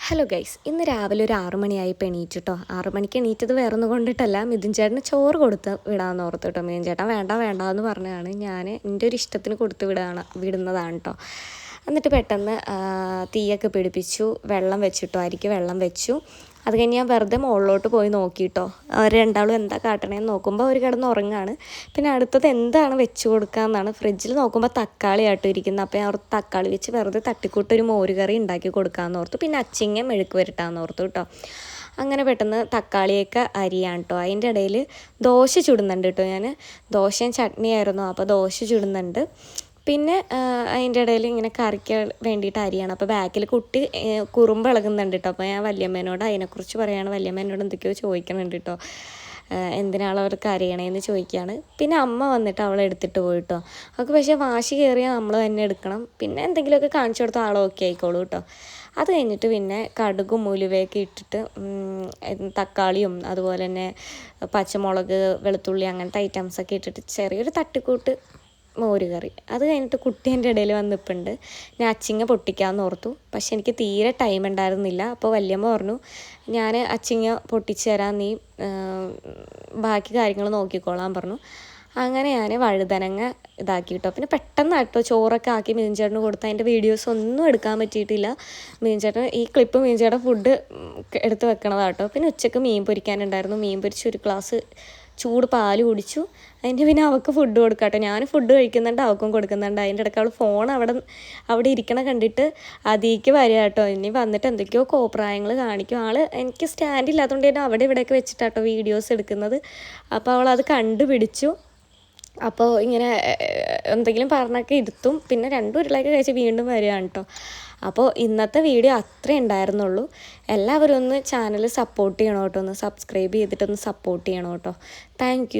Hello guys, ഇന്ന് രാവിലെ ഒരു 6 മണിയായപ്പോൾ എണീറ്റ് കേട്ടോ. 6 മണിക്ക് എണീറ്റത് വേറൊന്നും കൊണ്ടിട്ടല്ല, മിഥുൻ ചേട്ടന് ചോറ് കൊടുത്ത് വിടാമെന്ന് ഓർത്ത് കേട്ടോ. മിഥുൻ ചേട്ടൻ വേണ്ട എന്ന് പറഞ്ഞതാണ്. ഞാൻ എൻ്റെ ഒരു ഇഷ്ടത്തിന് കൊടുത്ത് വിടുന്നതാണ് കേട്ടോ. എന്നിട്ട് പെട്ടെന്ന് തീയൊക്കെ പിടിപ്പിച്ചു, വെള്ളം വെച്ചിട്ടോ, അരിക്ക് വെള്ളം വെച്ചു. അത് കഴിഞ്ഞ് ഞാൻ വെറുതെ മുകളിലോട്ട് പോയി നോക്കിയിട്ടോ. അവർ രണ്ടാളും എന്താ കാട്ടണേന്ന് നോക്കുമ്പോൾ അവർ കിടന്ന് ഉറങ്ങാണ്. പിന്നെ അടുത്തത് എന്താണ് വെച്ച് കൊടുക്കാമെന്നാണ്. ഫ്രിഡ്ജിൽ നോക്കുമ്പോൾ തക്കാളി ആട്ടോ ഇരിക്കുന്നത്. അപ്പോൾ ഞാൻ ഓർത്ത് തക്കാളി വെച്ച് വെറുതെ തട്ടിക്കൂട്ടൊരു മോരുകറി ഉണ്ടാക്കി കൊടുക്കാമെന്ന് ഓർത്തു. പിന്നെ അച്ചിങ്ങ മെഴുക്ക് വരട്ടാമെന്ന് ഓർത്തു കേട്ടോ. അങ്ങനെ പെട്ടെന്ന് തക്കാളിയൊക്കെ അരിയാണ് കേട്ടോ. അതിൻ്റെ ഇടയിൽ ദോശ ചുടുന്നുണ്ട് കേട്ടോ. ഞാൻ ദോശയും ചട്നിയായിരുന്നു, അപ്പോൾ ദോശ ചുടുന്നുണ്ട്. പിന്നെ അതിൻ്റെ ഇടയിൽ ഇങ്ങനെ കറിക്ക് വേണ്ടിയിട്ട് അരിയാണ്. അപ്പോൾ ബാക്കിൽ കുട്ടി കുറുമ്പ് ഇളകുന്നുണ്ട് കേട്ടോ. അപ്പോൾ ഞാൻ വല്യമ്മേനോട് അതിനെക്കുറിച്ച് പറയുകയാണ്. വല്യമ്മേനോട് എന്തൊക്കെയോ ചോദിക്കണുണ്ട് കേട്ടോ. എന്തിനാണ് അവർക്ക് അറിയണേന്ന് ചോദിക്കുകയാണ്. പിന്നെ അമ്മ വന്നിട്ട് അവളെ എടുത്തിട്ട് പോയിട്ടോ. അവൾക്ക് പക്ഷേ വാശി കയറിയാൽ നമ്മൾ തന്നെ എടുക്കണം. പിന്നെ എന്തെങ്കിലുമൊക്കെ കാണിച്ചു കൊടുത്താൽ ആൾ ഓക്കെ ആയിക്കോളൂ കേട്ടോ. അത് കഴിഞ്ഞിട്ട് പിന്നെ കടുകും ഉലുവയൊക്കെ ഇട്ടിട്ട് തക്കാളിയും അതുപോലെ തന്നെ പച്ചമുളക്, വെളുത്തുള്ളി അങ്ങനത്തെ ഐറ്റംസൊക്കെ ഇട്ടിട്ട് ചെറിയൊരു തട്ടിക്കൂട്ട് മോരുകറി. അത് കഴിഞ്ഞിട്ട് കുട്ടി എൻ്റെ ഇടയിൽ വന്നിപ്പുണ്ട്. ഞാൻ അച്ചിങ്ങ പൊട്ടിക്കാമെന്ന് ഓർത്തു. പക്ഷെ എനിക്ക് തീരെ ടൈം ഉണ്ടായിരുന്നില്ല. അപ്പോൾ വല്യമ്മ പറഞ്ഞു, ഞാൻ അച്ചിങ്ങ പൊട്ടിച്ച് തരാം, നീ ബാക്കി കാര്യങ്ങൾ നോക്കിക്കോളാൻ പറഞ്ഞു. അങ്ങനെ ഞാൻ വഴുതനങ്ങ ഇതാക്കി കേട്ടോ. പിന്നെ പെട്ടെന്ന് കേട്ടോ ചോറൊക്കെ ആക്കി മിഥുൻ ചേട്ടന് കൊടുത്ത്. അതിൻ്റെ വീഡിയോസ് ഒന്നും എടുക്കാൻ പറ്റിയിട്ടില്ല. മിഥുൻ ചേട്ടൻ ഈ ക്ലിപ്പ് മിഥുൻ ചേട്ടൻ ഫുഡ് എടുത്ത് വെക്കണതാട്ടോ. പിന്നെ ഉച്ചയ്ക്ക് മീൻ പൊരിക്കാനുണ്ടായിരുന്നു. മീൻ പൊരിച്ച് ഒരു ഗ്ലാസ് ചൂട് പാല് കുടിച്ചു. അതിൻ്റെ പിന്നെ അവൾക്ക് ഫുഡ് കൊടുക്കാട്ടോ. ഞാൻ ഫുഡ് കഴിക്കുന്നുണ്ട്, അവൾക്കും കൊടുക്കുന്നുണ്ട്. അതിൻ്റെ ഇടയ്ക്ക് അവൾ ഫോൺ അവിടെ ഇരിക്കണ കണ്ടിട്ട് അതിലേക്ക് വരിക കേട്ടോ. ഇനി വന്നിട്ട് എന്തൊക്കെയോ കോപ്രായങ്ങൾ കാണിക്കും. എനിക്ക് സ്റ്റാൻഡ് ഇല്ലാത്തതുകൊണ്ട് തന്നെ അവിടെ ഇവിടെയൊക്കെ വെച്ചിട്ടാട്ടോ വീഡിയോസ് എടുക്കുന്നത്. അപ്പോൾ അവൾ അത് കണ്ടുപിടിച്ചു. അപ്പോൾ ഇങ്ങനെ എന്തെങ്കിലും പറഞ്ഞൊക്കെ ഇരുത്തും. പിന്നെ 2 ഉരുളയൊക്കെ കഴിച്ച് വീണ്ടും വരികയാണ് കേട്ടോ. അപ്പോൾ ഇന്നത്തെ വീഡിയോ അത്രേ ഉണ്ടായിരുന്നുള്ളൂ. എല്ലാവരും ഒന്ന് ചാനൽ സപ്പോർട്ട് ചെയ്യണം കേട്ടോ. ഒന്ന് സബ്സ്ക്രൈബ് ചെയ്തിട്ടൊന്ന് സപ്പോർട്ട് ചെയ്യണം കേട്ടോ. താങ്ക്